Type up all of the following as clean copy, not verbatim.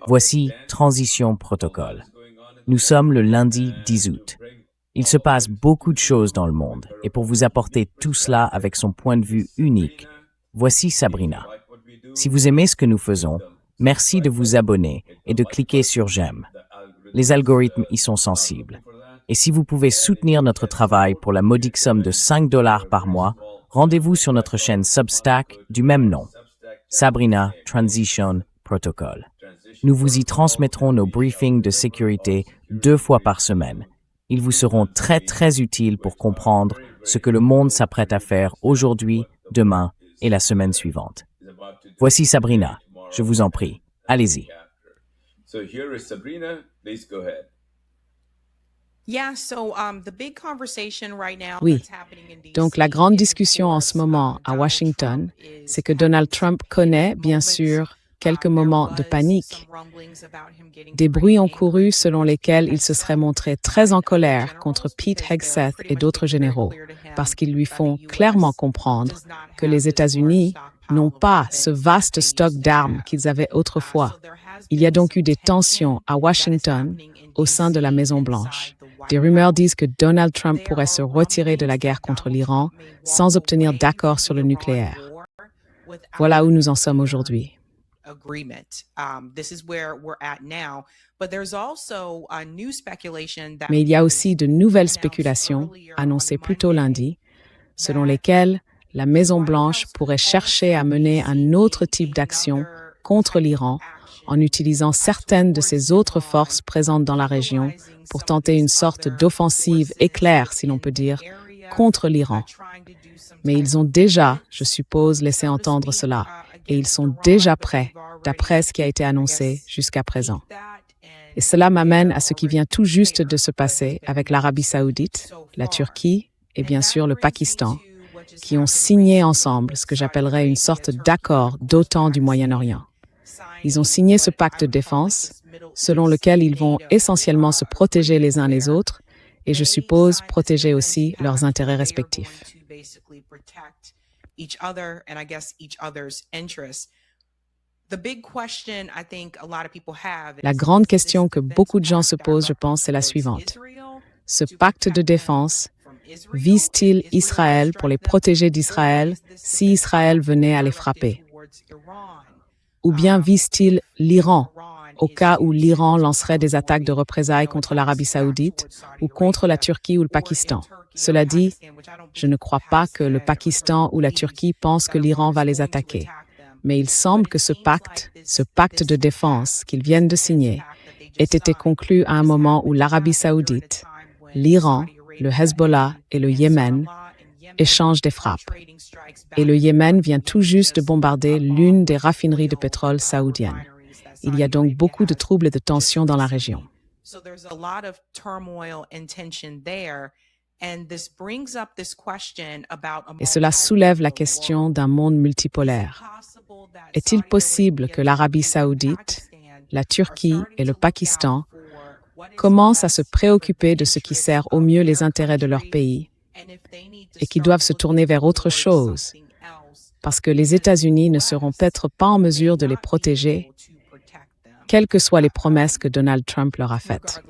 Voici Transition Protocol. Nous sommes le lundi 10 août. Il se passe beaucoup de choses dans le monde, et pour vous apporter tout cela avec son point de vue unique, voici Sabrina. Si vous aimez ce que nous faisons, merci de vous abonner et de cliquer sur j'aime. Les algorithmes y sont sensibles. Et si vous pouvez soutenir notre travail pour la modique somme de $5 par mois, rendez-vous sur notre chaîne Substack du même nom, Sabrina Transition Protocol. Nous vous y transmettrons nos briefings de sécurité 2 fois par semaine. Ils vous seront très utiles pour comprendre ce que le monde s'apprête à faire aujourd'hui, demain et la semaine suivante. Voici Sabrina, je vous en prie, allez-y. Oui, donc la grande discussion en ce moment à Washington, c'est que Donald Trump connaît, bien sûr, quelques moments de panique. Des bruits ont couru selon lesquels il se serait montré très en colère contre Pete Hegseth et d'autres généraux, parce qu'ils lui font clairement comprendre que les États-Unis n'ont pas ce vaste stock d'armes qu'ils avaient autrefois. Il y a donc eu des tensions à Washington au sein de la Maison-Blanche. Des rumeurs disent que Donald Trump pourrait se retirer de la guerre contre l'Iran sans obtenir d'accord sur le nucléaire. Voilà où nous en sommes aujourd'hui. Mais il y a aussi de nouvelles spéculations, annoncées plus tôt lundi, selon lesquelles la Maison-Blanche pourrait chercher à mener un autre type d'action contre l'Iran en utilisant certaines de ses autres forces présentes dans la région pour tenter une sorte d'offensive éclair, si l'on peut dire, contre l'Iran. Mais ils ont déjà, je suppose, laissé entendre cela, et ils sont déjà prêts, d'après ce qui a été annoncé jusqu'à présent. Et cela m'amène à ce qui vient tout juste de se passer avec l'Arabie saoudite, la Turquie et bien sûr le Pakistan, qui ont signé ensemble ce que j'appellerais une sorte d'accord d'OTAN du Moyen-Orient. Ils ont signé ce pacte de défense, selon lequel ils vont essentiellement se protéger les uns les autres, et je suppose protéger aussi leurs intérêts respectifs. La grande question que beaucoup de gens se posent, je pense, c'est la suivante. Ce pacte de défense vise-t-il Israël pour les protéger d'Israël si Israël venait à les frapper? Ou bien vise-t-il l'Iran, au cas où l'Iran lancerait des attaques de représailles contre l'Arabie saoudite ou contre la Turquie ou le Pakistan? Cela dit, je ne crois pas que le Pakistan ou la Turquie pensent que l'Iran va les attaquer. Mais il semble que ce pacte de défense qu'ils viennent de signer, ait été conclu à un moment où l'Arabie saoudite, l'Iran, le Hezbollah et le Yémen échangent des frappes. Et le Yémen vient tout juste de bombarder l'une des raffineries de pétrole saoudiennes. Il y a donc beaucoup de troubles et de tensions dans la région. Et cela soulève la question d'un monde multipolaire. Est-il possible que l'Arabie saoudite, la Turquie et le Pakistan commencent à se préoccuper de ce qui sert au mieux les intérêts de leur pays et qui doivent se tourner vers autre chose, parce que les États-Unis ne seront peut-être pas en mesure de les protéger, quelles que soient les promesses que Donald Trump leur a faites.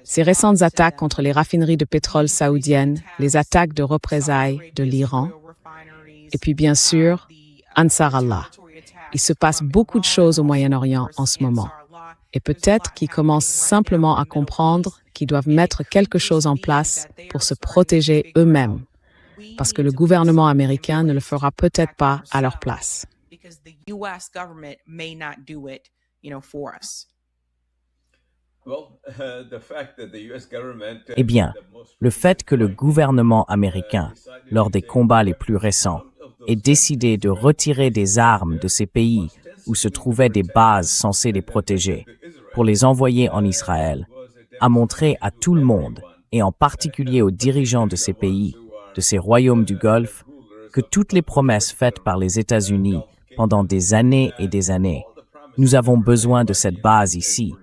Ces récentes attaques contre les raffineries de pétrole saoudiennes, les attaques de représailles de l'Iran, et puis bien sûr, Ansar Allah. Il se passe beaucoup de choses au Moyen-Orient en ce moment. Et peut-être qu'ils commencent simplement à comprendre qu'ils doivent mettre quelque chose en place pour se protéger eux-mêmes, parce que le gouvernement américain ne le fera peut-être pas à leur place. Eh bien, le fait que le gouvernement américain, lors des combats les plus récents, ait décidé de retirer des armes de ces pays où se trouvaient des bases censées les protéger, pour les envoyer en Israël, a montré à tout le monde, et en particulier aux dirigeants de ces pays, de ces royaumes du Golfe, que toutes les promesses faites par les États-Unis pendant des années et des années, nous avons besoin de cette base ici,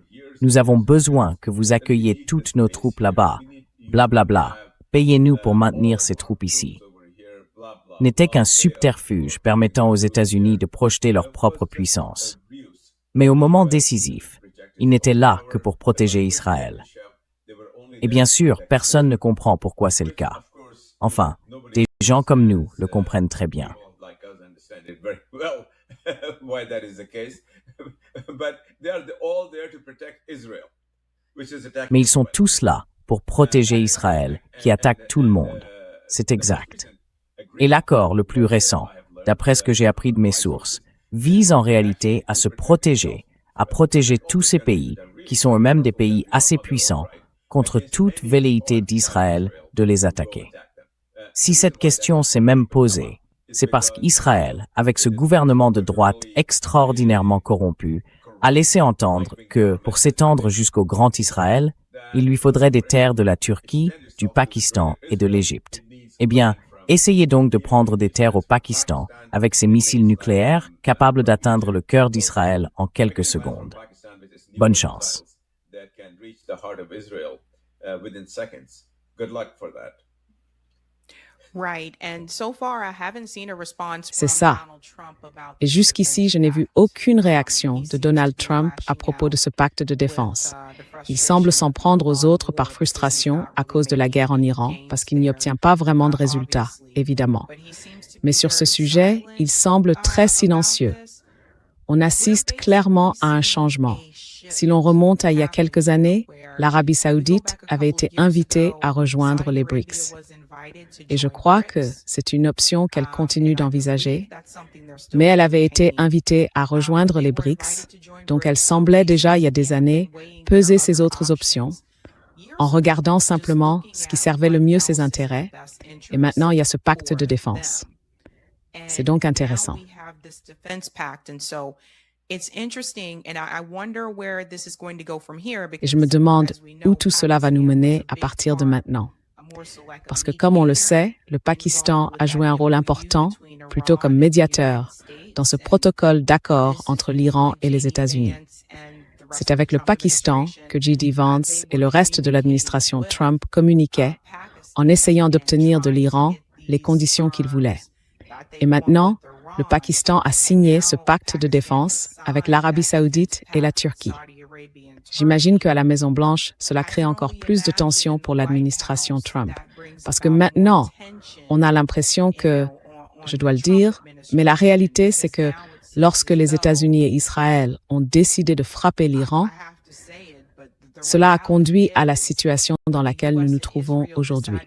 nous avons besoin que vous accueilliez toutes nos troupes là-bas, blablabla, payez-nous pour maintenir ces troupes ici. n'était qu'un subterfuge permettant aux États-Unis de projeter leur propre puissance. Mais au moment décisif, ils n'étaient là que pour protéger Israël. Et bien sûr, personne ne comprend pourquoi c'est le cas. Enfin, des gens comme nous le comprennent très bien. Mais ils sont tous là pour protéger Israël, qui attaque tout le monde. C'est exact. Et l'accord le plus récent, d'après ce que j'ai appris de mes sources, vise en réalité à se protéger, à protéger tous ces pays, qui sont eux-mêmes des pays assez puissants, contre toute velléité d'Israël de les attaquer. Si cette question s'est même posée, c'est parce qu'Israël, avec ce gouvernement de droite extraordinairement corrompu, a laissé entendre que, pour s'étendre jusqu'au Grand Israël, il lui faudrait des terres de la Turquie, du Pakistan et de l'Égypte. Eh bien, essayez donc de prendre des terres au Pakistan avec ses missiles nucléaires capables d'atteindre le cœur d'Israël en quelques secondes. Bonne chance. C'est ça. Et jusqu'ici, je n'ai vu aucune réaction de Donald Trump à propos de ce pacte de défense. Il semble s'en prendre aux autres par frustration à cause de la guerre en Iran, parce qu'il n'y obtient pas vraiment de résultats, évidemment. Mais sur ce sujet, il semble très silencieux. On assiste clairement à un changement. Si l'on remonte à il y a quelques années, l'Arabie saoudite avait été invitée à rejoindre les BRICS. Et je crois que c'est une option qu'elle continue d'envisager, mais elle avait été invitée à rejoindre les BRICS, donc elle semblait déjà, il y a des années, peser ses autres options, en regardant simplement ce qui servait le mieux ses intérêts, et maintenant il y a ce pacte de défense. C'est donc intéressant. Et je me demande où tout cela va nous mener à partir de maintenant. Parce que comme on le sait, le Pakistan a joué un rôle important, plutôt comme médiateur, dans ce protocole d'accord entre l'Iran et les États-Unis. C'est avec le Pakistan que J.D. Vance et le reste de l'administration Trump communiquaient en essayant d'obtenir de l'Iran les conditions qu'il voulait. Et maintenant, le Pakistan a signé ce pacte de défense avec l'Arabie saoudite et la Turquie. J'imagine qu'à la Maison-Blanche, cela crée encore plus de tensions pour l'administration Trump. Parce que maintenant, on a l'impression que, je dois le dire, mais la réalité, c'est que lorsque les États-Unis et Israël ont décidé de frapper l'Iran, cela a conduit à la situation dans laquelle nous nous trouvons aujourd'hui.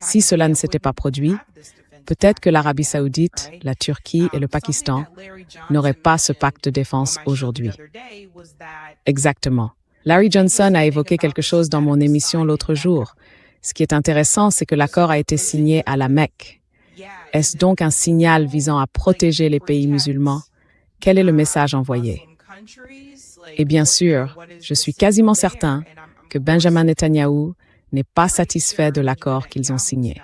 Si cela ne s'était pas produit, peut-être que l'Arabie saoudite, la Turquie et le Pakistan n'auraient pas ce pacte de défense aujourd'hui. Exactement. Larry Johnson a évoqué quelque chose dans mon émission l'autre jour. Ce qui est intéressant, c'est que l'accord a été signé à la Mecque. Est-ce donc un signal visant à protéger les pays musulmans? Quel est le message envoyé? Et bien sûr, je suis quasiment certain que Benjamin Netanyahou n'est pas satisfait de l'accord qu'ils ont signé.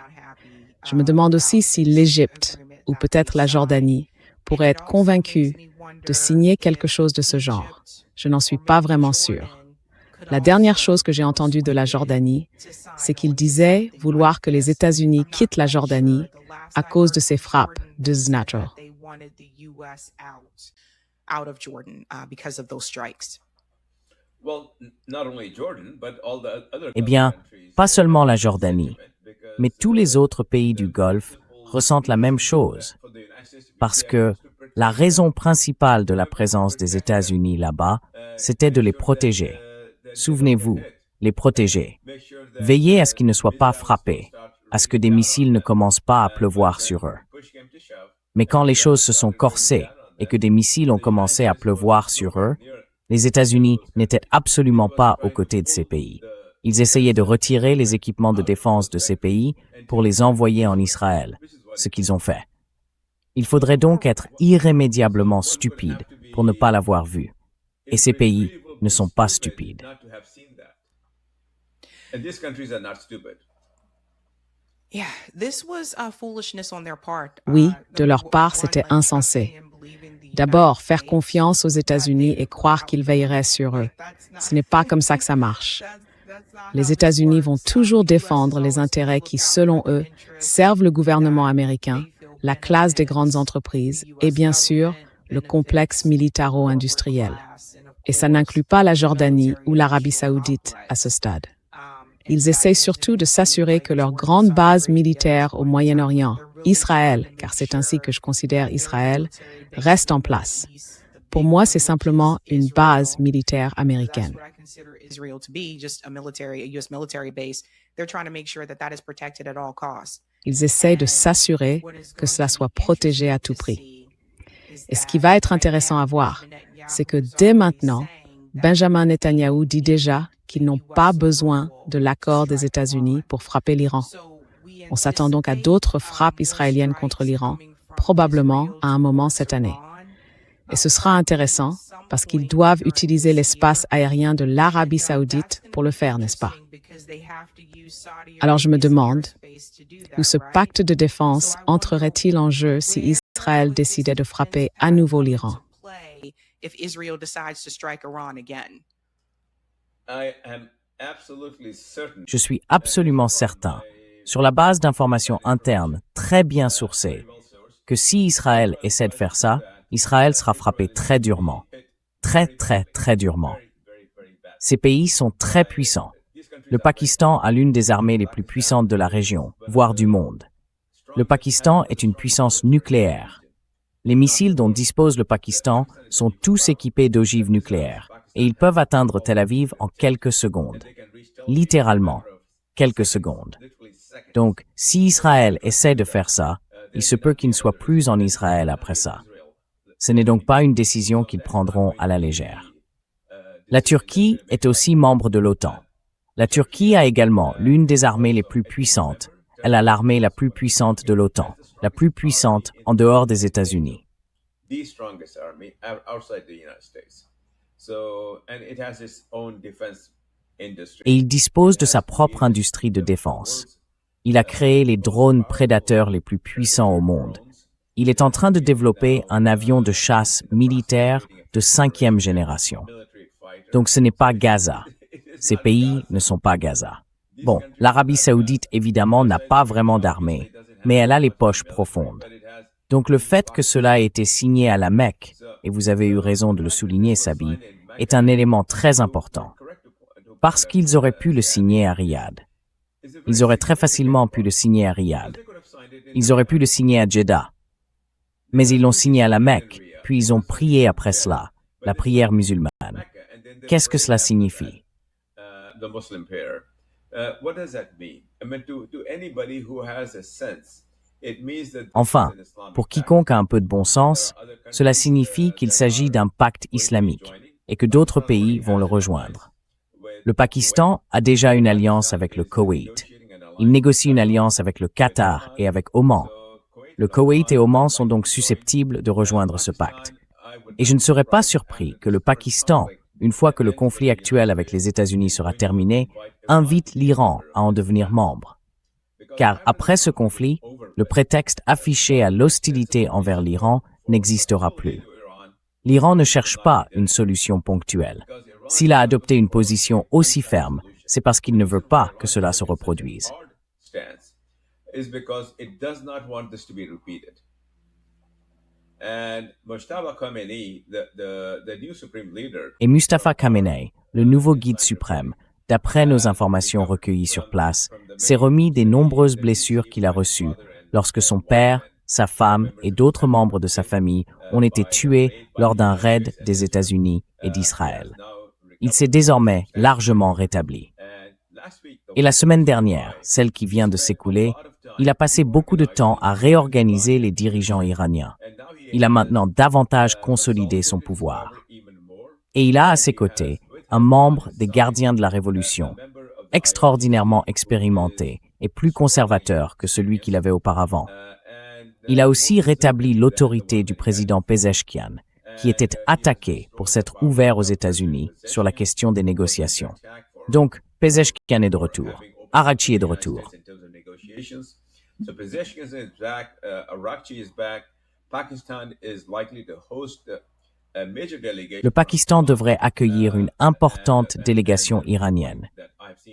Je me demande aussi si l'Égypte, ou peut-être la Jordanie, pourrait être convaincue de signer quelque chose de ce genre. Je n'en suis pas vraiment sûre. La dernière chose que j'ai entendue de la Jordanie, c'est qu'ils disaient vouloir que les États-Unis quittent la Jordanie à cause de ces frappes de Znatro. Eh bien, pas seulement la Jordanie, mais tous les autres pays du Golfe ressentent la même chose, parce que la raison principale de la présence des États-Unis là-bas, c'était de les protéger. Souvenez-vous, les protéger. Veillez à ce qu'ils ne soient pas frappés, à ce que des missiles ne commencent pas à pleuvoir sur eux. Mais quand les choses se sont corsées et que des missiles ont commencé à pleuvoir sur eux, les États-Unis n'étaient absolument pas aux côtés de ces pays. Ils essayaient de retirer les équipements de défense de ces pays pour les envoyer en Israël, ce qu'ils ont fait. Il faudrait donc être irrémédiablement stupide pour ne pas l'avoir vu. Et ces pays ne sont pas stupides. Oui, de leur part, c'était insensé. D'abord, faire confiance aux États-Unis et croire qu'ils veilleraient sur eux. Ce n'est pas comme ça que ça marche. Les États-Unis vont toujours défendre les intérêts qui, selon eux, servent le gouvernement américain, la classe des grandes entreprises et bien sûr, le complexe militaro-industriel. Et ça n'inclut pas la Jordanie ou l'Arabie saoudite à ce stade. Ils essayent surtout de s'assurer que leur grande base militaire au Moyen-Orient, Israël, car c'est ainsi que je considère Israël, reste en place. Pour moi, c'est simplement une base militaire américaine. Ils essayent de s'assurer que cela soit protégé à tout prix. Et ce qui va être intéressant à voir, c'est que dès maintenant, Benjamin Netanyahou dit déjà qu'ils n'ont pas besoin de l'accord des États-Unis pour frapper l'Iran. On s'attend donc à d'autres frappes israéliennes contre l'Iran, probablement à un moment cette année. Et ce sera intéressant parce qu'ils doivent utiliser l'espace aérien de l'Arabie saoudite pour le faire, n'est-ce pas? Alors je me demande, où ce pacte de défense entrerait-il en jeu si Israël décidait de frapper à nouveau l'Iran? Je suis absolument certain, sur la base d'informations internes très bien sourcées, que si Israël essaie de faire ça, Israël sera frappé très durement. Très, très, très durement. Ces pays sont très puissants. Le Pakistan a l'une des armées les plus puissantes de la région, voire du monde. Le Pakistan est une puissance nucléaire. Les missiles dont dispose le Pakistan sont tous équipés d'ogives nucléaires et ils peuvent atteindre Tel Aviv en quelques secondes. Littéralement, quelques secondes. Donc, si Israël essaie de faire ça, il se peut qu'il ne soit plus en Israël après ça. Ce n'est donc pas une décision qu'ils prendront à la légère. La Turquie est aussi membre de l'OTAN. La Turquie a également l'une des armées les plus puissantes. Elle a l'armée la plus puissante de l'OTAN, la plus puissante en dehors des États-Unis. Et il dispose de sa propre industrie de défense. Il a créé les drones prédateurs les plus puissants au monde. Il est en train de développer un avion de chasse militaire de 5e génération. Donc ce n'est pas Gaza. Ces pays ne sont pas Gaza. Bon, l'Arabie saoudite évidemment n'a pas vraiment d'armée, mais elle a les poches profondes. Donc le fait que cela ait été signé à la Mecque, et vous avez eu raison de le souligner, Sabi, est un élément très important. Parce qu'ils auraient pu le signer à Riyad. Ils auraient très facilement pu le signer à Riyad. Ils auraient pu le signer à Jeddah. Mais ils l'ont signé à la Mecque, puis ils ont prié après cela, la prière musulmane. Qu'est-ce que cela signifie? Enfin, pour quiconque a un peu de bon sens, cela signifie qu'il s'agit d'un pacte islamique et que d'autres pays vont le rejoindre. Le Pakistan a déjà une alliance avec le Koweït. Il négocie une alliance avec le Qatar et avec Oman. Le Koweït et Oman sont donc susceptibles de rejoindre ce pacte. Et je ne serais pas surpris que le Pakistan, une fois que le conflit actuel avec les États-Unis sera terminé, invite l'Iran à en devenir membre. Car après ce conflit, le prétexte affiché à l'hostilité envers l'Iran n'existera plus. L'Iran ne cherche pas une solution ponctuelle. S'il a adopté une position aussi ferme, c'est parce qu'il ne veut pas que cela se reproduise. Et Mustafa Khamenei, le nouveau guide suprême, d'après nos informations recueillies sur place, s'est remis des nombreuses blessures qu'il a reçues lorsque son père, sa femme et d'autres membres de sa famille ont été tués lors d'un raid des États-Unis et d'Israël. Il s'est désormais largement rétabli. Et la semaine dernière, celle qui vient de s'écouler, il a passé beaucoup de temps à réorganiser les dirigeants iraniens. Il a maintenant davantage consolidé son pouvoir. Et il a à ses côtés un membre des gardiens de la Révolution, extraordinairement expérimenté et plus conservateur que celui qu'il avait auparavant. Il a aussi rétabli l'autorité du président Pezeshkian, qui était attaqué pour s'être ouvert aux États-Unis sur la question des négociations. Donc, Pezeshkian est de retour. Araghchi est de retour. Le Pakistan devrait accueillir une importante délégation iranienne.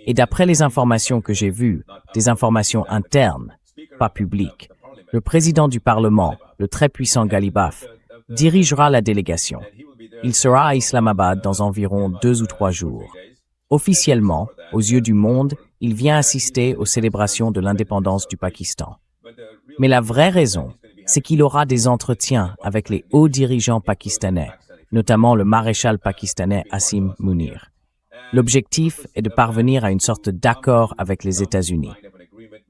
Et d'après les informations que j'ai vues, des informations internes, pas publiques, le président du Parlement, le très puissant Ghalibaf, dirigera la délégation. Il sera à Islamabad dans environ 2 ou 3 jours. Officiellement, aux yeux du monde, il vient assister aux célébrations de l'indépendance du Pakistan. Mais la vraie raison, c'est qu'il aura des entretiens avec les hauts dirigeants pakistanais, notamment le maréchal pakistanais Asim Munir. L'objectif est de parvenir à une sorte d'accord avec les États-Unis.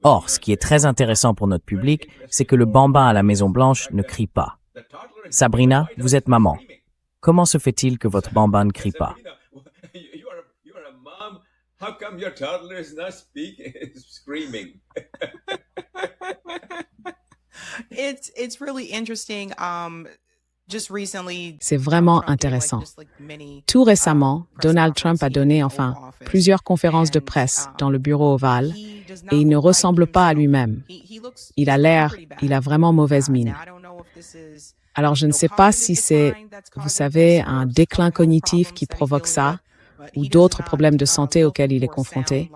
Or, ce qui est très intéressant pour notre public, c'est que le bambin à la Maison-Blanche ne crie pas. Sabrina, vous êtes maman. Comment se fait-il que votre bambin ne crie pas? It's really interesting. C'est vraiment intéressant. Tout récemment, Donald Trump a donné, plusieurs conférences de presse dans le bureau ovale et il ne ressemble pas à lui-même. Il a vraiment mauvaise mine. Alors je ne sais pas si c'est, vous savez, un déclin cognitif qui provoque ça ou d'autres problèmes de santé auxquels il est confronté,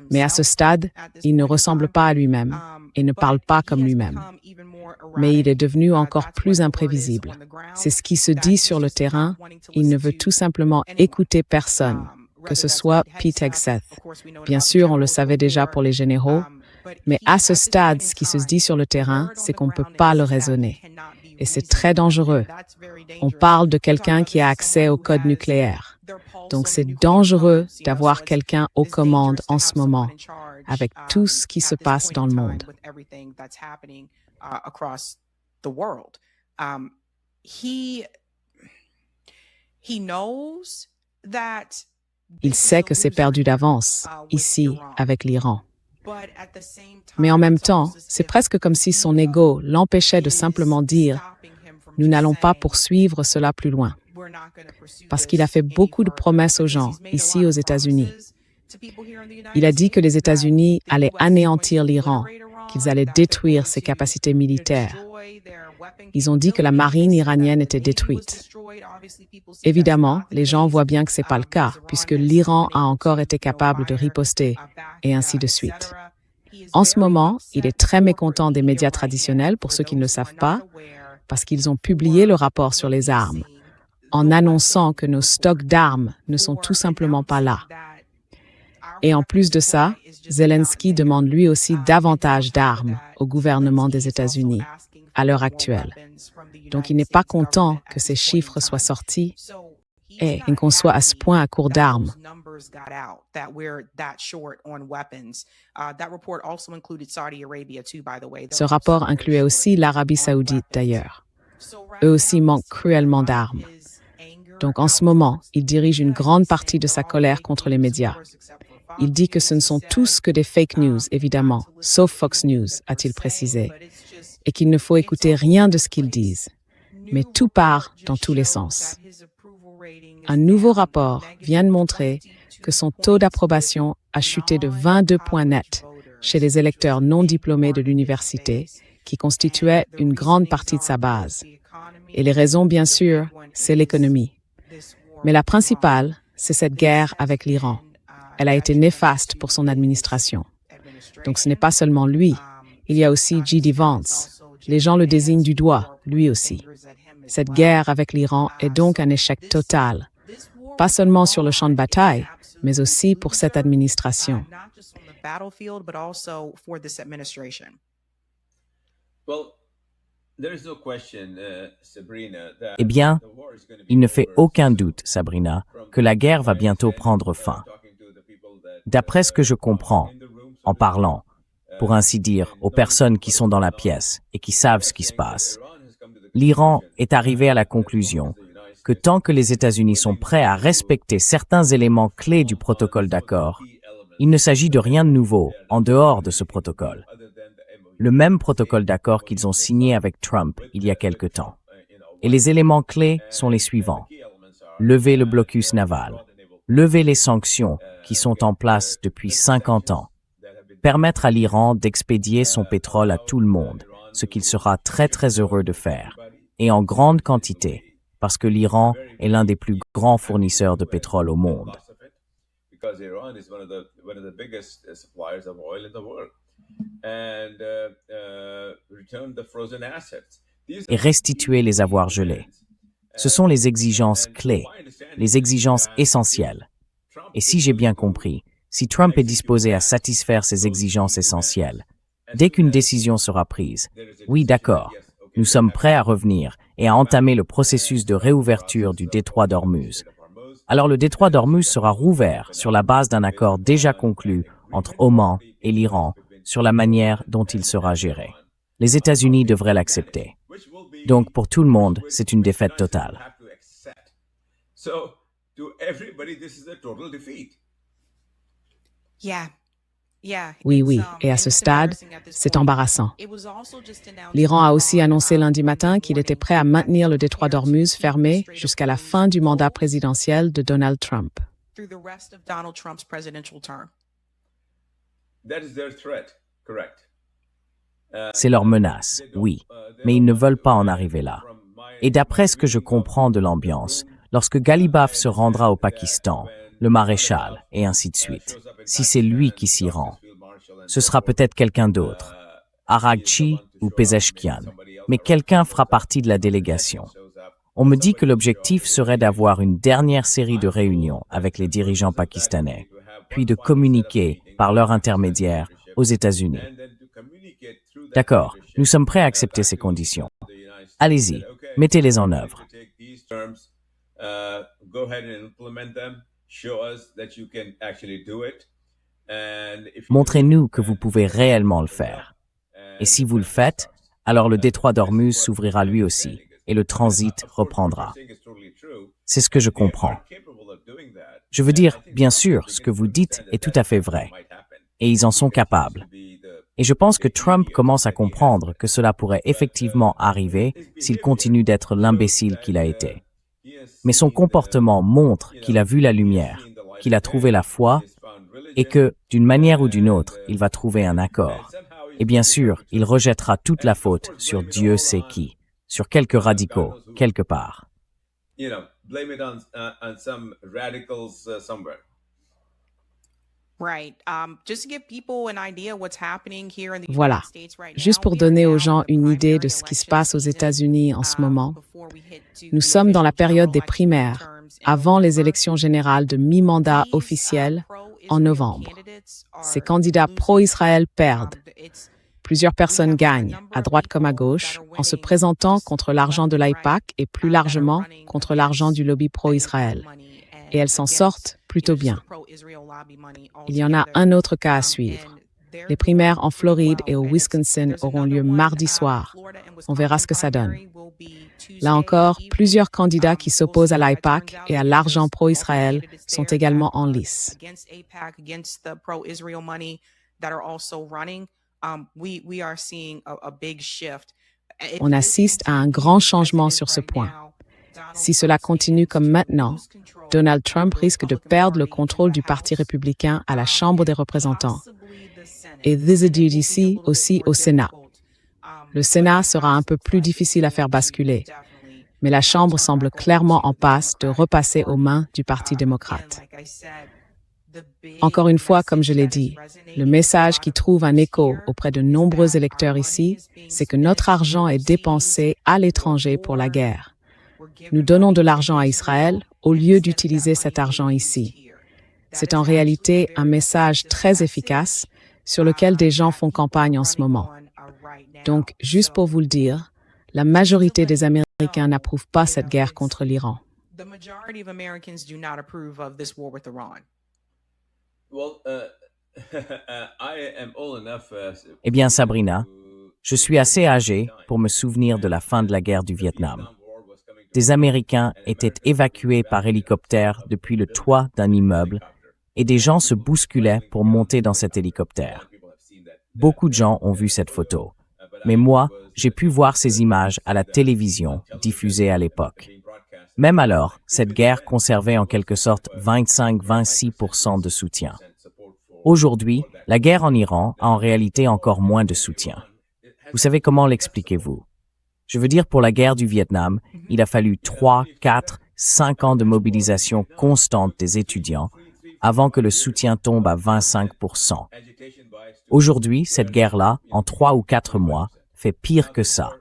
mais à ce stade, il ne ressemble pas à lui-même et ne parle pas comme lui-même. Mais il est devenu encore plus imprévisible. C'est ce qui se dit sur le terrain. Il ne veut tout simplement écouter personne, que ce soit Pete Hegseth. Bien sûr, on le savait déjà pour les généraux, mais à ce stade, ce qui se dit sur le terrain, c'est qu'on ne peut pas le raisonner. Et c'est très dangereux. On parle de quelqu'un qui a accès au code nucléaire. Donc c'est dangereux d'avoir quelqu'un aux commandes en ce moment, avec tout ce qui se passe dans le monde. Il sait que c'est perdu d'avance, ici, avec l'Iran. Mais en même temps, c'est presque comme si son ego l'empêchait de simplement dire « Nous n'allons pas poursuivre cela plus loin ». Parce qu'il a fait beaucoup de promesses aux gens, ici aux États-Unis. Il a dit que les États-Unis allaient anéantir l'Iran, qu'ils allaient détruire ses capacités militaires. Ils ont dit que la marine iranienne était détruite. Évidemment, les gens voient bien que ce n'est pas le cas, puisque l'Iran a encore été capable de riposter, et ainsi de suite. En ce moment, il est très mécontent des médias traditionnels, pour ceux qui ne le savent pas, parce qu'ils ont publié le rapport sur les armes, en annonçant que nos stocks d'armes ne sont tout simplement pas là. Et en plus de ça, Zelensky demande lui aussi davantage d'armes au gouvernement des États-Unis à l'heure actuelle. Donc il n'est pas content que ces chiffres soient sortis et qu'on soit à ce point à court d'armes. Ce rapport incluait aussi l'Arabie saoudite d'ailleurs. Eux aussi manquent cruellement d'armes. Donc en ce moment, il dirige une grande partie de sa colère contre les médias. Il dit que ce ne sont tous que des fake news, évidemment, sauf Fox News, a-t-il précisé, et qu'il ne faut écouter rien de ce qu'ils disent. Mais tout part dans tous les sens. Un nouveau rapport vient de montrer que son taux d'approbation a chuté de 22 points nets chez les électeurs non diplômés de l'université, qui constituaient une grande partie de sa base. Et les raisons, bien sûr, c'est l'économie. Mais la principale, c'est cette guerre avec l'Iran. Elle a été néfaste pour son administration. Donc ce n'est pas seulement lui. Il y a aussi J.D. Vance. Les gens le désignent du doigt, lui aussi. Cette guerre avec l'Iran est donc un échec total. Pas seulement sur le champ de bataille, mais aussi pour cette administration. Eh bien, il ne fait aucun doute, Sabrina, que la guerre va bientôt prendre fin. D'après ce que je comprends, en parlant, pour ainsi dire, aux personnes qui sont dans la pièce et qui savent ce qui se passe, l'Iran est arrivé à la conclusion que tant que les États-Unis sont prêts à respecter certains éléments clés du protocole d'accord, il ne s'agit de rien de nouveau en dehors de ce protocole. Le même protocole d'accord qu'ils ont signé avec Trump il y a quelque temps. Et les éléments clés sont les suivants. Lever le blocus naval, lever les sanctions qui sont en place depuis 50 ans, permettre à l'Iran d'expédier son pétrole à tout le monde, ce qu'il sera très très heureux de faire, et en grande quantité, parce que l'Iran est l'un des plus grands fournisseurs de pétrole au monde. Et restituer les avoirs gelés. Ce sont les exigences clés, les exigences essentielles. Et si j'ai bien compris, si Trump est disposé à satisfaire ces exigences essentielles, dès qu'une décision sera prise, oui, d'accord, nous sommes prêts à revenir et à entamer le processus de réouverture du détroit d'Ormuz. Alors le détroit d'Ormuz sera rouvert sur la base d'un accord déjà conclu entre Oman et l'Iran sur la manière dont il sera géré. Les États-Unis devraient l'accepter. Donc pour tout le monde, c'est une défaite totale. Oui, et à ce stade, c'est embarrassant. L'Iran a aussi annoncé lundi matin qu'il était prêt à maintenir le détroit d'Ormuz fermé jusqu'à la fin du mandat présidentiel de Donald Trump. C'est leur menace, oui, mais ils ne veulent pas en arriver là. Et d'après ce que je comprends de l'ambiance, lorsque Ghalibaf se rendra au Pakistan, le maréchal, et ainsi de suite, si c'est lui qui s'y rend, ce sera peut-être quelqu'un d'autre, Araghchi ou Pezeshkian, mais quelqu'un fera partie de la délégation. On me dit que l'objectif serait d'avoir une dernière série de réunions avec les dirigeants pakistanais, puis de communiquer par leur intermédiaire aux États-Unis. D'accord, nous sommes prêts à accepter ces conditions. Allez-y, mettez-les en œuvre. Montrez-nous que vous pouvez réellement le faire. Et si vous le faites, alors le détroit d'Ormuz s'ouvrira lui aussi, et le transit reprendra. C'est ce que je comprends. Je veux dire, bien sûr, ce que vous dites est tout à fait vrai. Et ils en sont capables. Et je pense que Trump commence à comprendre que cela pourrait effectivement arriver s'il continue d'être l'imbécile qu'il a été. Mais son comportement montre qu'il a vu la lumière, qu'il a trouvé la foi, et que, d'une manière ou d'une autre, il va trouver un accord. Et bien sûr, il rejettera toute la faute sur Dieu sait qui, sur quelques radicaux, quelque part. Voilà, juste pour donner aux gens une idée de ce qui se passe aux États-Unis en ce moment, nous sommes dans la période des primaires, avant les élections générales de mi-mandat officielles en novembre. Ces candidats pro-Israël perdent. Plusieurs personnes gagnent, à droite comme à gauche, en se présentant contre l'argent de l'AIPAC et plus largement contre l'argent du lobby pro-Israël. Et elles s'en sortent plutôt bien. Il y en a un autre cas à suivre. Les primaires en Floride et au Wisconsin auront lieu mardi soir. On verra ce que ça donne. Là encore, plusieurs candidats qui s'opposent à l'AIPAC et à l'argent pro-Israël sont également en lice. On assiste à un grand changement sur ce point. Si cela continue comme maintenant, Donald Trump risque de perdre le contrôle du Parti républicain à la Chambre des représentants et ici aussi au Sénat. Le Sénat sera un peu plus difficile à faire basculer, mais la Chambre semble clairement en passe de repasser aux mains du Parti démocrate. Encore une fois, comme je l'ai dit, le message qui trouve un écho auprès de nombreux électeurs ici, c'est que notre argent est dépensé à l'étranger pour la guerre. Nous donnons de l'argent à Israël au lieu d'utiliser cet argent ici. C'est en réalité un message très efficace sur lequel des gens font campagne en ce moment. Donc, juste pour vous le dire, la majorité des Américains n'approuvent pas cette guerre contre l'Iran. Eh bien, Sabrina, je suis assez âgé pour me souvenir de la fin de la guerre du Vietnam. Des Américains étaient évacués par hélicoptère depuis le toit d'un immeuble et des gens se bousculaient pour monter dans cet hélicoptère. Beaucoup de gens ont vu cette photo, mais moi, j'ai pu voir ces images à la télévision diffusées à l'époque. Même alors, cette guerre conservait en quelque sorte 25-26% de soutien. Aujourd'hui, la guerre en Iran a en réalité encore moins de soutien. Vous savez comment l'expliquez-vous? Je veux dire, pour la guerre du Vietnam, il a fallu 3, 4, 5 ans de mobilisation constante des étudiants avant que le soutien tombe à 25%. Aujourd'hui, cette guerre-là, en 3 ou 4 mois, fait pire que ça.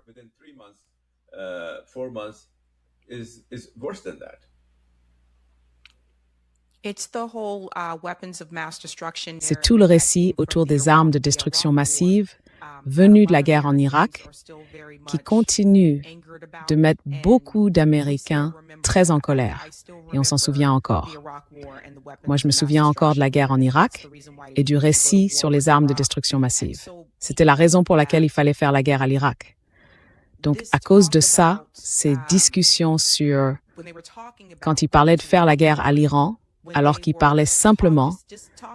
C'est tout le récit autour des armes de destruction massive venues de la guerre en Irak qui continue de mettre beaucoup d'Américains très en colère. Et on s'en souvient encore. Moi, je me souviens encore de la guerre en Irak et du récit sur les armes de destruction massive. C'était la raison pour laquelle il fallait faire la guerre à l'Irak. Donc, à cause de ça, ces discussions sur quand il parlait de faire la guerre à l'Iran, alors qu'il parlait simplement,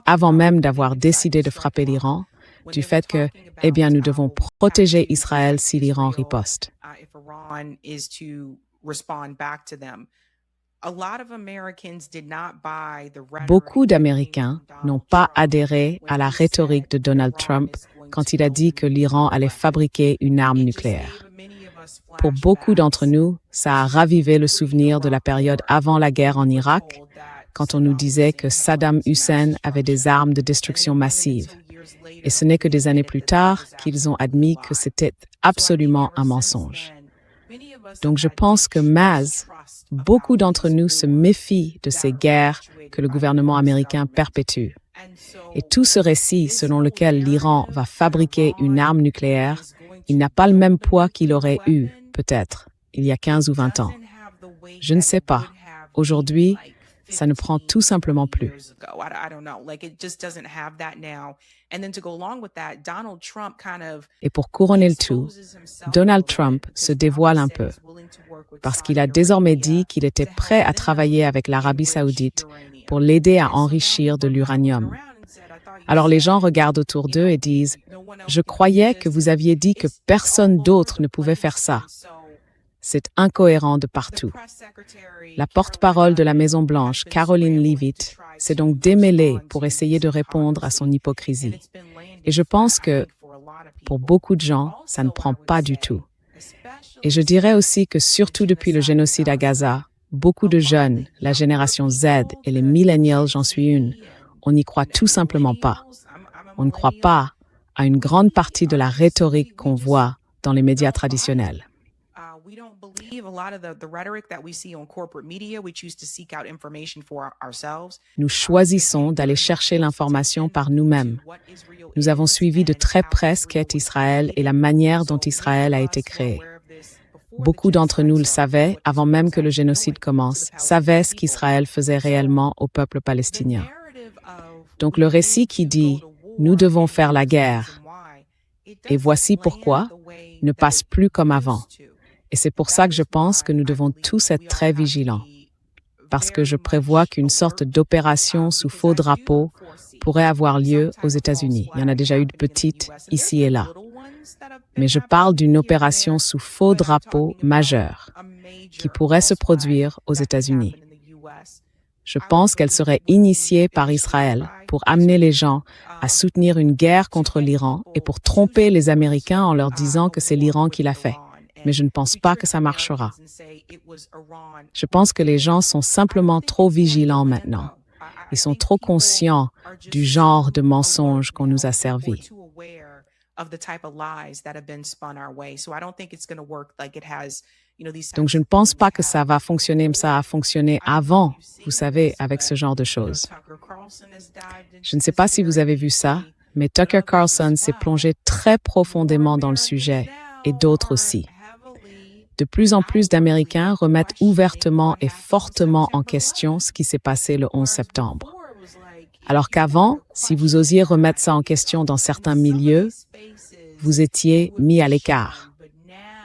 avant même d'avoir décidé de frapper l'Iran, du fait que, eh bien, nous devons protéger Israël si l'Iran riposte. Beaucoup d'Américains n'ont pas adhéré à la rhétorique de Donald Trump quand il a dit que l'Iran allait fabriquer une arme nucléaire. Pour beaucoup d'entre nous, ça a ravivé le souvenir de la période avant la guerre en Irak, quand on nous disait que Saddam Hussein avait des armes de destruction massive. Et ce n'est que des années plus tard qu'ils ont admis que c'était absolument un mensonge. Donc je pense que beaucoup d'entre nous se méfient de ces guerres que le gouvernement américain perpétue. Et tout ce récit selon lequel l'Iran va fabriquer une arme nucléaire, il n'a pas le même poids qu'il aurait eu, peut-être, il y a 15 ou 20 ans. Je ne sais pas. Aujourd'hui, ça ne prend tout simplement plus. Et pour couronner le tout, Donald Trump se dévoile un peu, parce qu'il a désormais dit qu'il était prêt à travailler avec l'Arabie saoudite pour l'aider à enrichir de l'uranium. Alors les gens regardent autour d'eux et disent « Je croyais que vous aviez dit que personne d'autre ne pouvait faire ça. » C'est incohérent de partout. La porte-parole de la Maison-Blanche, Caroline Leavitt, s'est donc démêlée pour essayer de répondre à son hypocrisie. Et je pense que, pour beaucoup de gens, ça ne prend pas du tout. Et je dirais aussi que surtout depuis le génocide à Gaza, beaucoup de jeunes, la génération Z et les millennials, j'en suis une, on n'y croit tout simplement pas. On ne croit pas à une grande partie de la rhétorique qu'on voit dans les médias traditionnels. Nous choisissons d'aller chercher l'information par nous-mêmes. Nous avons suivi de très près ce qu'est Israël et la manière dont Israël a été créé. Beaucoup d'entre nous le savaient avant même que le génocide commence, savaient ce qu'Israël faisait réellement au peuple palestinien. Donc le récit qui dit « Nous devons faire la guerre » et voici pourquoi ne passe plus comme avant. Et c'est pour ça que je pense que nous devons tous être très vigilants. Parce que je prévois qu'une sorte d'opération sous faux drapeau pourrait avoir lieu aux États-Unis. Il y en a déjà eu de petites ici et là. Mais je parle d'une opération sous faux drapeau majeure qui pourrait se produire aux États-Unis. Je pense qu'elle serait initiée par Israël pour amener les gens à soutenir une guerre contre l'Iran et pour tromper les Américains en leur disant que c'est l'Iran qui l'a fait. Mais je ne pense pas que ça marchera. Je pense que les gens sont simplement trop vigilants maintenant. Ils sont trop conscients du genre de mensonges qu'on nous a servis. Donc je ne pense pas que ça va fonctionner, mais ça a fonctionné avant, vous savez, avec ce genre de choses. Je ne sais pas si vous avez vu ça, mais Tucker Carlson s'est plongé très profondément dans le sujet, et d'autres aussi. De plus en plus d'Américains remettent ouvertement et fortement en question ce qui s'est passé le 11 septembre. Alors qu'avant, si vous osiez remettre ça en question dans certains milieux, vous étiez mis à l'écart.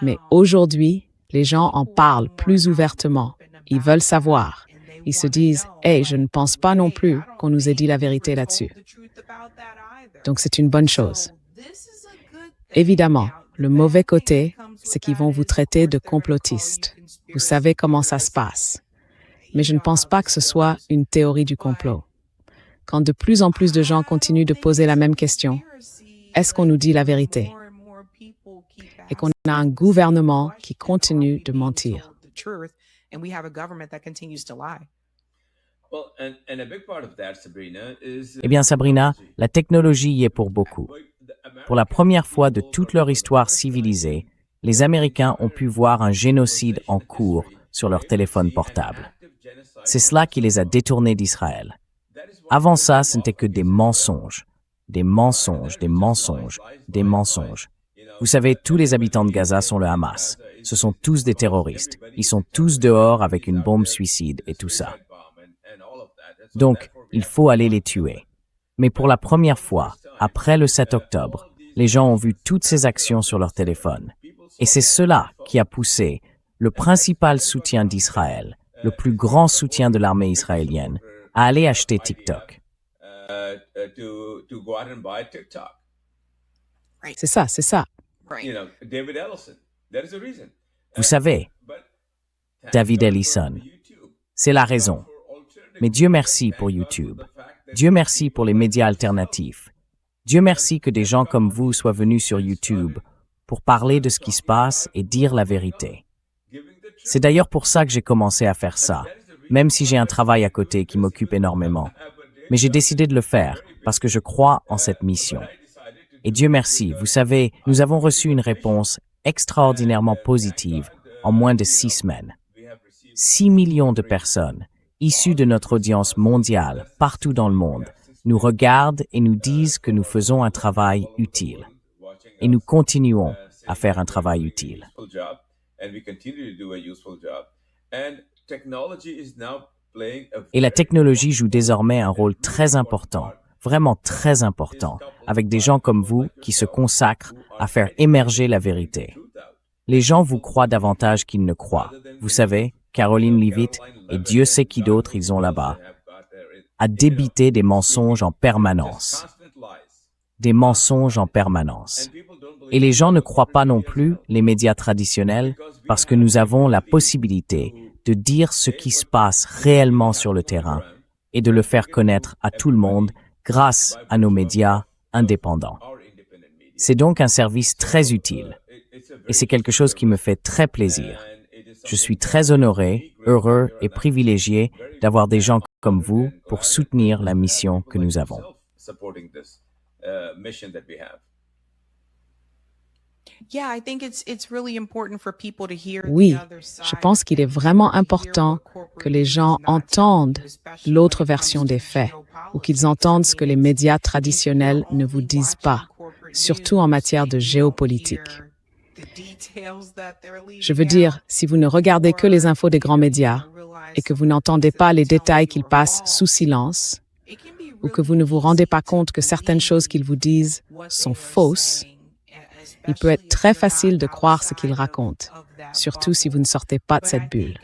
Mais aujourd'hui, les gens en parlent plus ouvertement. Ils veulent savoir. Ils se disent « Hey, je ne pense pas non plus qu'on nous ait dit la vérité là-dessus. » Donc c'est une bonne chose. Évidemment, le mauvais côté, c'est qu'ils vont vous traiter de complotiste. Vous savez comment ça se passe. Mais je ne pense pas que ce soit une théorie du complot. Quand de plus en plus de gens continuent de poser la même question, est-ce qu'on nous dit la vérité? et qu'on a un gouvernement qui continue de mentir. Eh bien, Sabrina, la technologie y est pour beaucoup. Pour la première fois de toute leur histoire civilisée, les Américains ont pu voir un génocide en cours sur leur téléphone portable. C'est cela qui les a détournés d'Israël. Avant ça, ce n'était que des mensonges. Des mensonges, des mensonges, des mensonges. Vous savez, tous les habitants de Gaza sont le Hamas. Ce sont tous des terroristes. Ils sont tous dehors avec une bombe suicide et tout ça. Donc, il faut aller les tuer. Mais pour la première fois, après le 7 octobre, les gens ont vu toutes ces actions sur leur téléphone. Et c'est cela qui a poussé le principal soutien d'Israël, le plus grand soutien de l'armée israélienne, à aller acheter TikTok. C'est ça, c'est ça. Vous savez, David Ellison, c'est la raison. Mais Dieu merci pour YouTube. Dieu merci pour les médias alternatifs. Dieu merci que des gens comme vous soient venus sur YouTube pour parler de ce qui se passe et dire la vérité. C'est d'ailleurs pour ça que j'ai commencé à faire ça, même si j'ai un travail à côté qui m'occupe énormément. Mais j'ai décidé de le faire parce que je crois en cette mission. Et Dieu merci, vous savez, nous avons reçu une réponse extraordinairement positive en moins de 6 semaines. 6 millions de personnes, issues de notre audience mondiale, partout dans le monde, nous regardent et nous disent que nous faisons un travail utile. Et nous continuons à faire un travail utile. Et la technologie joue désormais un rôle très important, vraiment très important, avec des gens comme vous qui se consacrent à faire émerger la vérité. Les gens vous croient davantage qu'ils ne croient. Vous savez, Caroline Leavitt et Dieu sait qui d'autre ils ont là-bas, à débiter des mensonges en permanence. Des mensonges en permanence. Et les gens ne croient pas non plus les médias traditionnels parce que nous avons la possibilité de dire ce qui se passe réellement sur le terrain et de le faire connaître à tout le monde grâce à nos médias indépendants. C'est donc un service très utile et c'est quelque chose qui me fait très plaisir. Je suis très honoré, heureux et privilégié d'avoir des gens comme vous pour soutenir la mission que nous avons. Oui, je pense qu'il est vraiment important que les gens entendent l'autre version des faits ou qu'ils entendent ce que les médias traditionnels ne vous disent pas, surtout en matière de géopolitique. Je veux dire, si vous ne regardez que les infos des grands médias et que vous n'entendez pas les détails qu'ils passent sous silence, ou que vous ne vous rendez pas compte que certaines choses qu'ils vous disent sont fausses, il peut être très facile de croire ce qu'ils racontent, surtout si vous ne sortez pas de cette bulle.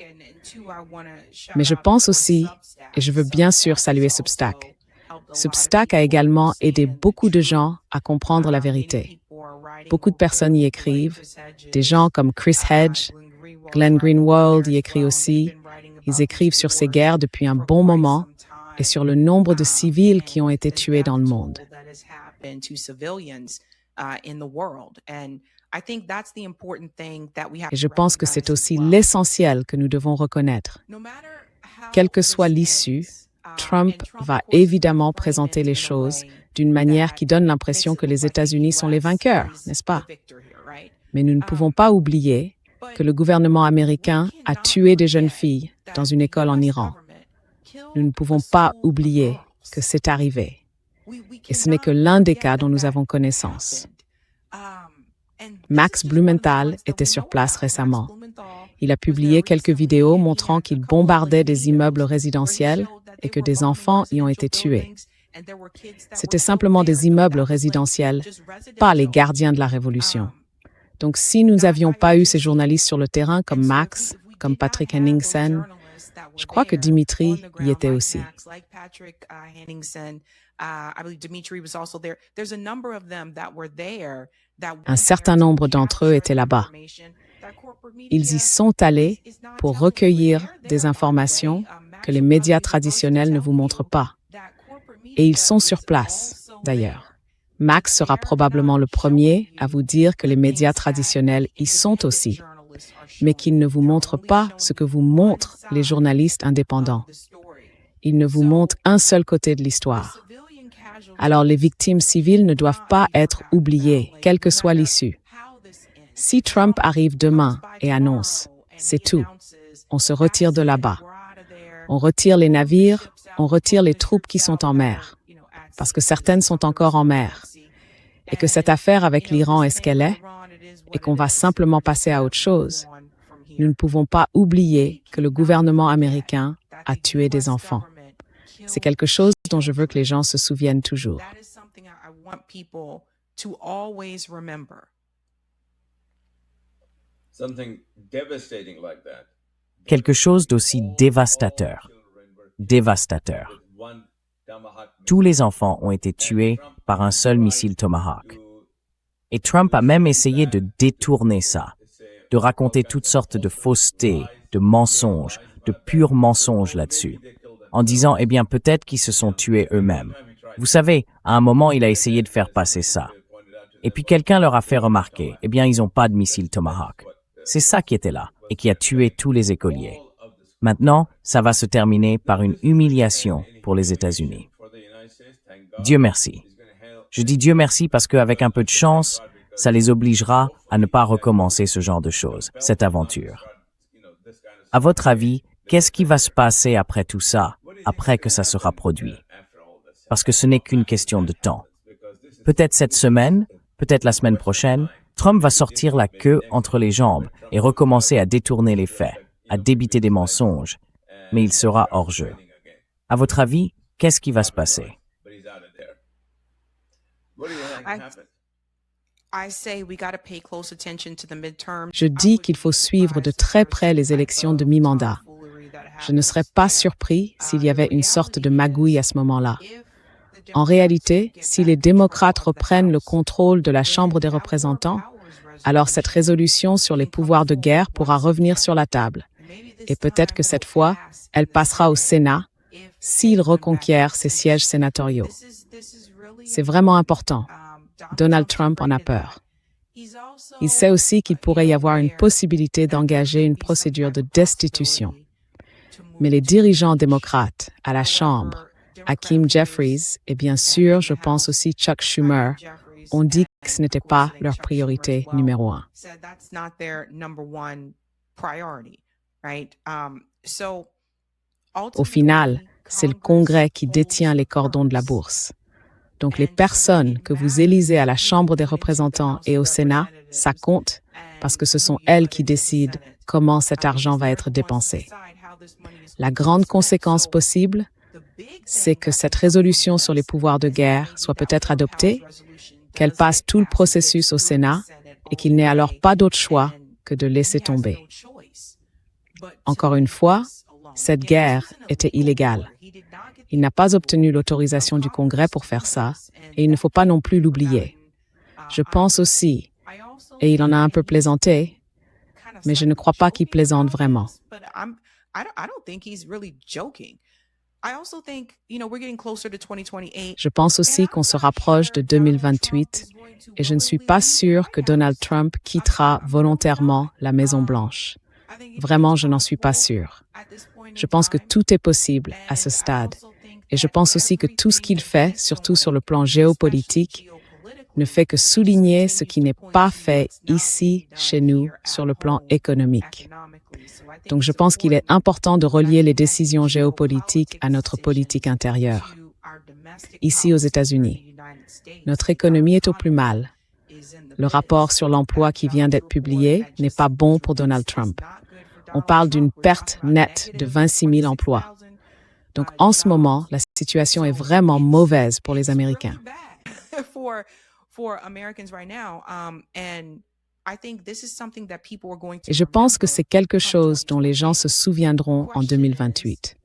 Mais je pense aussi, et je veux bien sûr saluer Substack. Substack a également aidé beaucoup de gens à comprendre la vérité. Beaucoup de personnes y écrivent, des gens comme Chris Hedge, Glenn Greenwald y écrit aussi. Ils écrivent sur ces guerres depuis un bon moment et sur le nombre de civils qui ont été tués dans le monde. Et je pense que c'est aussi l'essentiel que nous devons reconnaître. Quelle que soit l'issue, Trump va évidemment présenter les choses d'une manière qui donne l'impression que les États-Unis sont les vainqueurs, n'est-ce pas? Mais nous ne pouvons pas oublier que le gouvernement américain a tué des jeunes filles dans une école en Iran. Nous ne pouvons pas oublier que c'est arrivé. Et ce n'est que l'un des cas dont nous avons connaissance. Max Blumenthal était sur place récemment. Il a publié quelques vidéos montrant qu'il bombardait des immeubles résidentiels et que des enfants y ont été tués. C'était simplement des immeubles résidentiels, pas les gardiens de la Révolution. Donc si nous n'avions pas eu ces journalistes sur le terrain comme Max, comme Patrick Henningsen, je crois que Dimitri y était aussi. Un certain nombre d'entre eux étaient là-bas. Ils y sont allés pour recueillir des informations que les médias traditionnels ne vous montrent pas. Et ils sont sur place, d'ailleurs. Max sera probablement le premier à vous dire que les médias traditionnels y sont aussi, mais qu'ils ne vous montrent pas ce que vous montrent les journalistes indépendants. Ils ne vous montrent un seul côté de l'histoire. Alors les victimes civiles ne doivent pas être oubliées, quelle que soit l'issue. Si Trump arrive demain et annonce « c'est tout », on se retire de là-bas. On retire les navires, on retire les troupes qui sont en mer, parce que certaines sont encore en mer, et que cette affaire avec l'Iran est ce qu'elle est, et qu'on va simplement passer à autre chose. Nous ne pouvons pas oublier que le gouvernement américain a tué des enfants. C'est quelque chose dont je veux que les gens se souviennent toujours. Quelque chose d'aussi dévastateur. Dévastateur. Tous les enfants ont été tués par un seul missile Tomahawk. Et Trump a même essayé de détourner ça, de raconter toutes sortes de faussetés, de mensonges, de purs mensonges là-dessus, en disant, eh bien, peut-être qu'ils se sont tués eux-mêmes. Vous savez, à un moment, il a essayé de faire passer ça. Et puis quelqu'un leur a fait remarquer, eh bien, ils n'ont pas de missile Tomahawk. C'est ça qui était là, et qui a tué tous les écoliers. Maintenant, ça va se terminer par une humiliation pour les États-Unis. Dieu merci. Je dis Dieu merci parce qu'avec un peu de chance, ça les obligera à ne pas recommencer ce genre de choses, cette aventure. À votre avis, qu'est-ce qui va se passer après tout ça, après que ça sera produit? Parce que ce n'est qu'une question de temps. Peut-être cette semaine, peut-être la semaine prochaine, Trump va sortir la queue entre les jambes et recommencer à détourner les faits, à débiter des mensonges, mais il sera hors jeu. À votre avis, qu'est-ce qui va se passer? Je dis qu'il faut suivre de très près les élections de mi-mandat. Je ne serais pas surpris s'il y avait une sorte de magouille à ce moment-là. En réalité, si les démocrates reprennent le contrôle de la Chambre des représentants, alors cette résolution sur les pouvoirs de guerre pourra revenir sur la table. Et peut-être que cette fois, elle passera au Sénat s'il reconquiert ses sièges sénatoriaux. C'est vraiment important. Donald Trump en a peur. Il sait aussi qu'il pourrait y avoir une possibilité d'engager une procédure de destitution. Mais les dirigeants démocrates à la Chambre, Hakeem Jeffries et bien sûr, je pense aussi Chuck Schumer, ont dit que ce n'était pas leur priorité numéro un. Au final, c'est le Congrès qui détient les cordons de la bourse. Donc les personnes que vous élisez à la Chambre des représentants et au Sénat, ça compte parce que ce sont elles qui décident comment cet argent va être dépensé. La grande conséquence possible, c'est que cette résolution sur les pouvoirs de guerre soit peut-être adoptée, qu'elle passe tout le processus au Sénat et qu'il n'ait alors pas d'autre choix que de laisser tomber. Encore une fois, cette guerre était illégale. Il n'a pas obtenu l'autorisation du Congrès pour faire ça, et il ne faut pas non plus l'oublier. Je pense aussi, et il en a un peu plaisanté, mais je ne crois pas qu'il plaisante vraiment. Je pense aussi qu'on se rapproche de 2028, et je ne suis pas sûre que Donald Trump quittera volontairement la Maison-Blanche. Vraiment, je n'en suis pas sûre. Je pense que tout est possible à ce stade. Et je pense aussi que tout ce qu'il fait, surtout sur le plan géopolitique, ne fait que souligner ce qui n'est pas fait ici, chez nous, sur le plan économique. Donc je pense qu'il est important de relier les décisions géopolitiques à notre politique intérieure. Ici aux États-Unis, notre économie est au plus mal. Le rapport sur l'emploi qui vient d'être publié n'est pas bon pour Donald Trump. On parle d'une perte nette de 26 000 emplois. Donc, en ce moment, la situation est vraiment mauvaise pour les Américains. Et je pense que c'est quelque chose dont les gens se souviendront en 2028.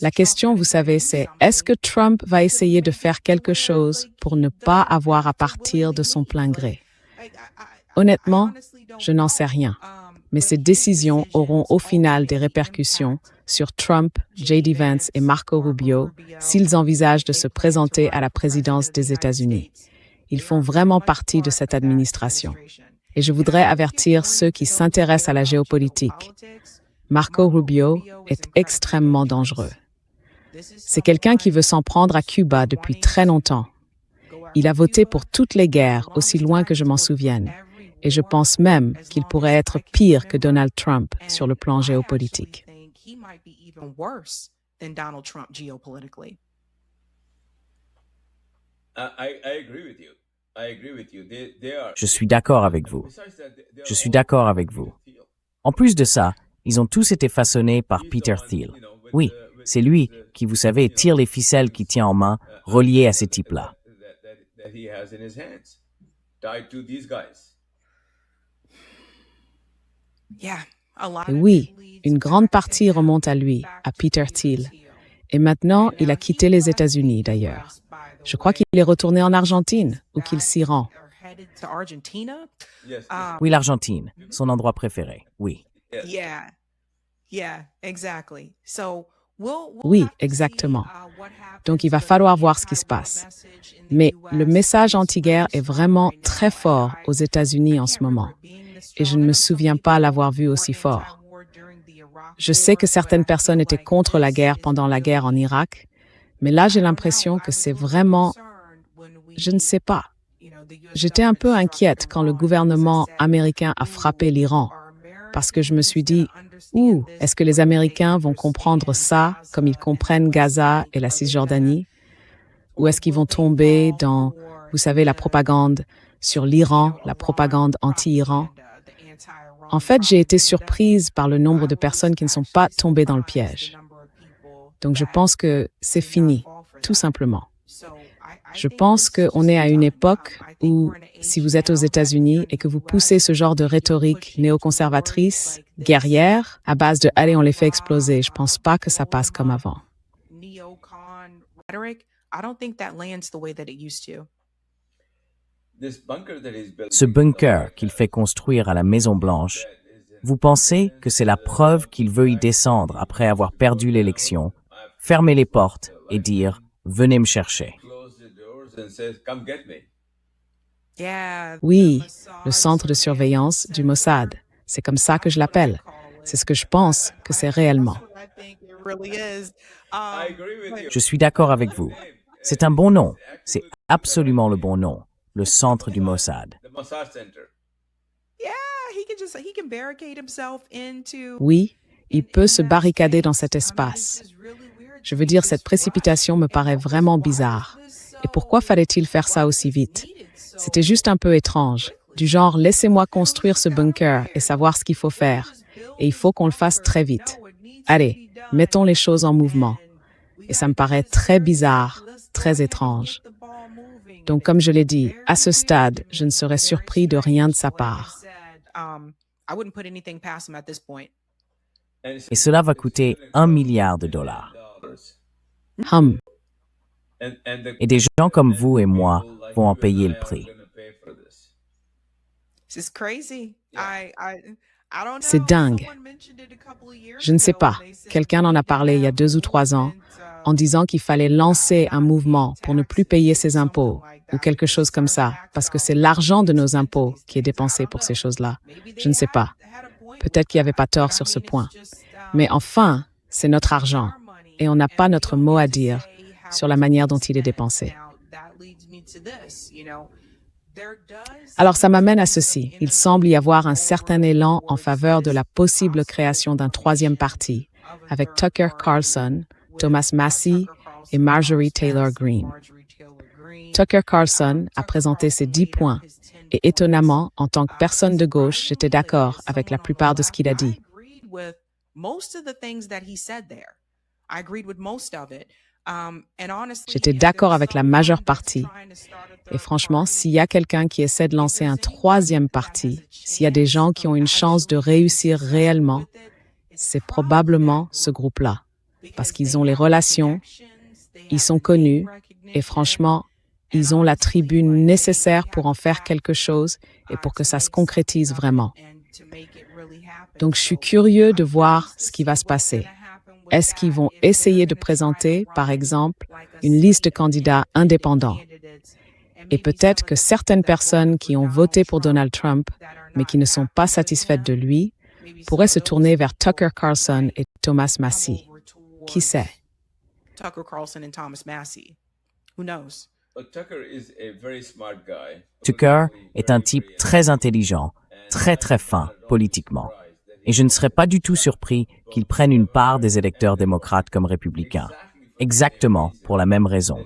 La question, vous savez, c'est est-ce que Trump va essayer de faire quelque chose pour ne pas avoir à partir de son plein gré? Honnêtement, je n'en sais rien. mais ces décisions auront au final des répercussions sur Trump, J.D. Vance et Marco Rubio s'ils envisagent de se présenter à la présidence des États-Unis. Ils font vraiment partie de cette administration. Et je voudrais avertir ceux qui s'intéressent à la géopolitique. Marco Rubio est extrêmement dangereux. C'est quelqu'un qui veut s'en prendre à Cuba depuis très longtemps. Il a voté pour toutes les guerres, aussi loin que je m'en souvienne. Et je pense même qu'il pourrait être pire que Donald Trump sur le plan géopolitique. Je suis d'accord avec vous. Je suis d'accord avec vous. En plus de ça, ils ont tous été façonnés par Peter Thiel. Oui, c'est lui qui, vous savez, tire les ficelles qu'il tient en main, reliées à ces types-là. Et oui, une grande partie remonte à lui, à Peter Thiel. Et maintenant, il a quitté les États-Unis, d'ailleurs. Je crois qu'il est retourné en Argentine, ou qu'il s'y rend. Oui, l'Argentine, son endroit préféré, oui. Oui, exactement. Donc, il va falloir voir ce qui se passe. Mais le message anti-guerre est vraiment très fort aux États-Unis en ce moment. Et je ne me souviens pas l'avoir vu aussi fort. Je sais que certaines personnes étaient contre la guerre pendant la guerre en Irak, mais là, j'ai l'impression que c'est vraiment... Je ne sais pas. J'étais un peu inquiète quand le gouvernement américain a frappé l'Iran, parce que je me suis dit, est-ce que les Américains vont comprendre ça comme ils comprennent Gaza et la Cisjordanie? Ou est-ce qu'ils vont tomber dans, vous savez, la propagande sur l'Iran, la propagande anti-Iran? En fait, j'ai été surprise par le nombre de personnes qui ne sont pas tombées dans le piège. Donc, je pense que c'est fini, tout simplement. Je pense qu'on est à une époque où, si vous êtes aux États-Unis et que vous poussez ce genre de rhétorique néoconservatrice, guerrière, à base de « allez, on les fait exploser », je ne pense pas que ça passe comme avant. Ce bunker qu'il fait construire à la Maison-Blanche, vous pensez que c'est la preuve qu'il veut y descendre après avoir perdu l'élection, fermer les portes et dire « venez me chercher ». Oui, le centre de surveillance du Mossad. C'est comme ça que je l'appelle. C'est ce que je pense que c'est réellement. Je suis d'accord avec vous. C'est un bon nom. C'est absolument le bon nom. Le centre du Mossad. Oui, il peut se barricader dans cet espace. Je veux dire, cette précipitation me paraît vraiment bizarre. Et pourquoi fallait-il faire ça aussi vite? C'était juste un peu étrange. Du genre, laissez-moi construire ce bunker et savoir ce qu'il faut faire. Et il faut qu'on le fasse très vite. Allez, mettons les choses en mouvement. Et ça me paraît très bizarre, très étrange. Donc, comme je l'ai dit, à ce stade, je ne serais surpris de rien de sa part. Et cela va coûter $1 milliard. Et des gens comme vous et moi vont en payer le prix. C'est dingue. Je ne sais pas. Quelqu'un en a parlé il y a 2 ou 3 ans en disant qu'il fallait lancer un mouvement pour ne plus payer ses impôts ou quelque chose comme ça, parce que c'est l'argent de nos impôts qui est dépensé pour ces choses-là. Je ne sais pas. Peut-être qu'il n'y avait pas tort sur ce point. Mais enfin, c'est notre argent et on n'a pas notre mot à dire sur la manière dont il est dépensé. Alors ça m'amène à ceci. Il semble y avoir un certain élan en faveur de la possible création d'un 3e parti avec Tucker Carlson, Thomas Massie et Marjorie Taylor Greene. Tucker Carlson a présenté ses 10 points et étonnamment, en tant que personne de gauche, j'étais d'accord avec la plupart de ce qu'il a dit. J'étais d'accord avec la majeure partie. Et franchement, s'il y a quelqu'un qui essaie de lancer un 3e parti, s'il y a des gens qui ont une chance de réussir réellement, c'est probablement ce groupe-là. Parce qu'ils ont les relations, ils sont connus, et franchement, ils ont la tribune nécessaire pour en faire quelque chose et pour que ça se concrétise vraiment. Donc, je suis curieux de voir ce qui va se passer. Est-ce qu'ils vont essayer de présenter, par exemple, une liste de candidats indépendants? Et peut-être que certaines personnes qui ont voté pour Donald Trump, mais qui ne sont pas satisfaites de lui, pourraient se tourner vers Tucker Carlson et Thomas Massie. Qui sait? Tucker Carlson and Thomas Massie. Who knows? Tucker est un type très intelligent, très très fin politiquement. Et je ne serais pas du tout surpris qu'il prenne une part des électeurs démocrates comme républicains, exactement pour la même raison.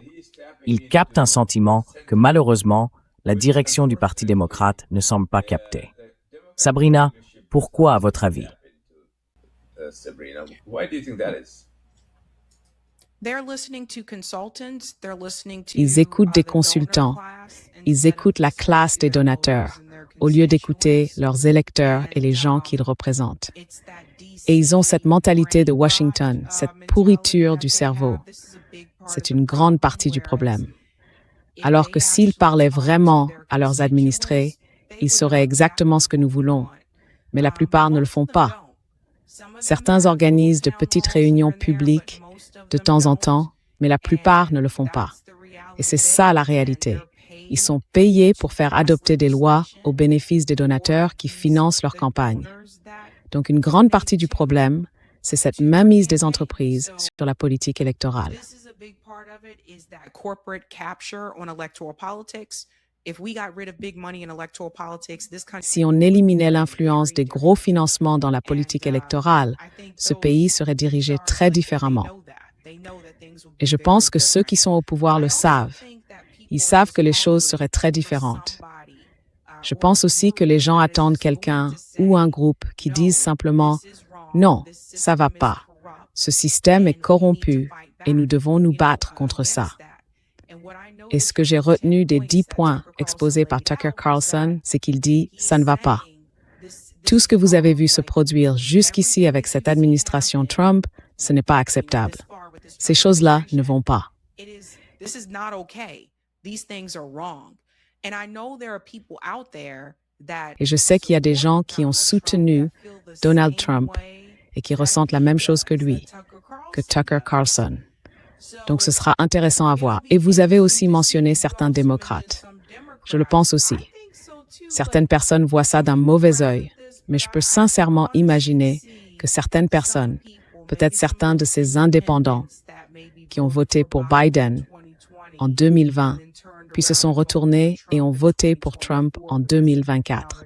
Il capte un sentiment que malheureusement, la direction du Parti démocrate ne semble pas capter. Sabrina, pourquoi à votre avis? Ils écoutent des consultants, ils écoutent la classe des donateurs, au lieu d'écouter leurs électeurs et les gens qu'ils représentent. Et ils ont cette mentalité de Washington, cette pourriture du cerveau. C'est une grande partie du problème. Alors que s'ils parlaient vraiment à leurs administrés, ils sauraient exactement ce que nous voulons. Mais la plupart ne le font pas. Certains organisent de petites réunions publiques de temps en temps, mais la plupart ne le font pas. Et c'est ça la réalité. Ils sont payés pour faire adopter des lois au bénéfice des donateurs qui financent leur campagne. Donc une grande partie du problème, c'est cette mainmise des entreprises sur la politique électorale. Si on éliminait l'influence des gros financements dans la politique électorale, ce pays serait dirigé très différemment. Et je pense que ceux qui sont au pouvoir le savent. Ils savent que les choses seraient très différentes. Je pense aussi que les gens attendent quelqu'un ou un groupe qui dise simplement « Non, ça va pas. Ce système est corrompu et nous devons nous battre contre ça. » Et ce que j'ai retenu des 10 points exposés par Tucker Carlson, c'est qu'il dit « Ça ne va pas. » Tout ce que vous avez vu se produire jusqu'ici avec cette administration Trump, ce n'est pas acceptable. Ces choses-là ne vont pas. Et je sais qu'il y a des gens qui ont soutenu Donald Trump et qui ressentent la même chose que lui, que Tucker Carlson. Donc ce sera intéressant à voir. Et vous avez aussi mentionné certains démocrates. Je le pense aussi. Certaines personnes voient ça d'un mauvais œil, mais je peux sincèrement imaginer que certaines personnes, peut-être certains de ces indépendants qui ont voté pour Biden en 2020, puis se sont retournés et ont voté pour Trump en 2024,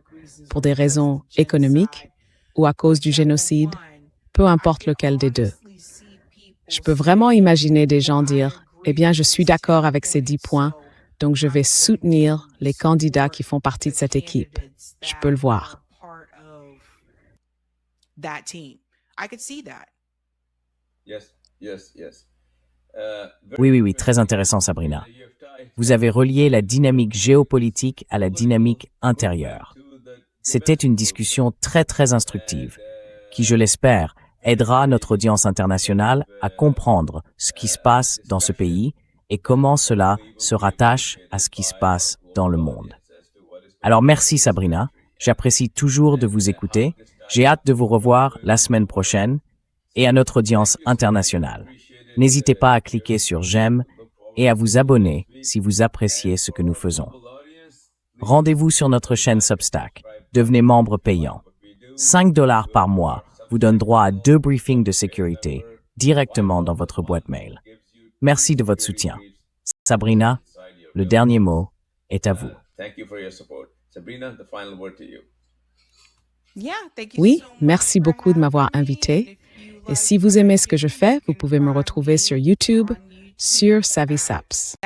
pour des raisons économiques ou à cause du génocide, peu importe lequel des deux. Je peux vraiment imaginer des gens dire « Eh bien, je suis d'accord avec ces 10 points, donc je vais soutenir les candidats qui font partie de cette équipe. » Je peux le voir. Oui, très intéressant, Sabrina. Vous avez relié la dynamique géopolitique à la dynamique intérieure. C'était une discussion très, très instructive, qui, je l'espère, aidera notre audience internationale à comprendre ce qui se passe dans ce pays et comment cela se rattache à ce qui se passe dans le monde. Alors merci Sabrina, j'apprécie toujours de vous écouter, j'ai hâte de vous revoir la semaine prochaine et à notre audience internationale. N'hésitez pas à cliquer sur j'aime et à vous abonner si vous appréciez ce que nous faisons. Rendez-vous sur notre chaîne Substack, devenez membre payant. $5 par mois vous donne droit à 2 briefings de sécurité directement dans votre boîte mail. Merci de votre soutien. Sabrina, le dernier mot est à vous. Oui, merci beaucoup de m'avoir invité. Et si vous aimez ce que je fais, vous pouvez me retrouver sur YouTube, sur Savvy Saps.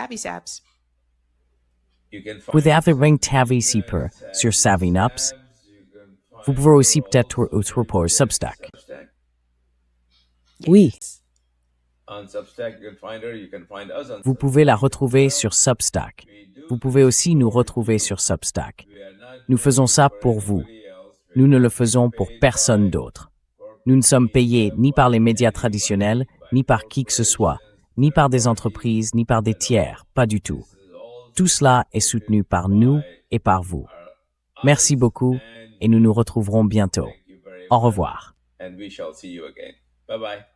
Vous avez ring Tavi Seeper sur Savvy Naps. Vous pouvez aussi peut-être être pour Substack. Oui. Vous pouvez la retrouver sur Substack. Vous pouvez aussi nous retrouver sur Substack. Nous faisons ça pour vous. Nous ne le faisons pour personne d'autre. Nous ne sommes payés ni par les médias traditionnels, ni par qui que ce soit, ni par des entreprises, ni par des tiers, pas du tout. Tout cela est soutenu par nous et par vous. Merci beaucoup et nous nous retrouverons bientôt. Au revoir. And we shall see you again. Bye bye.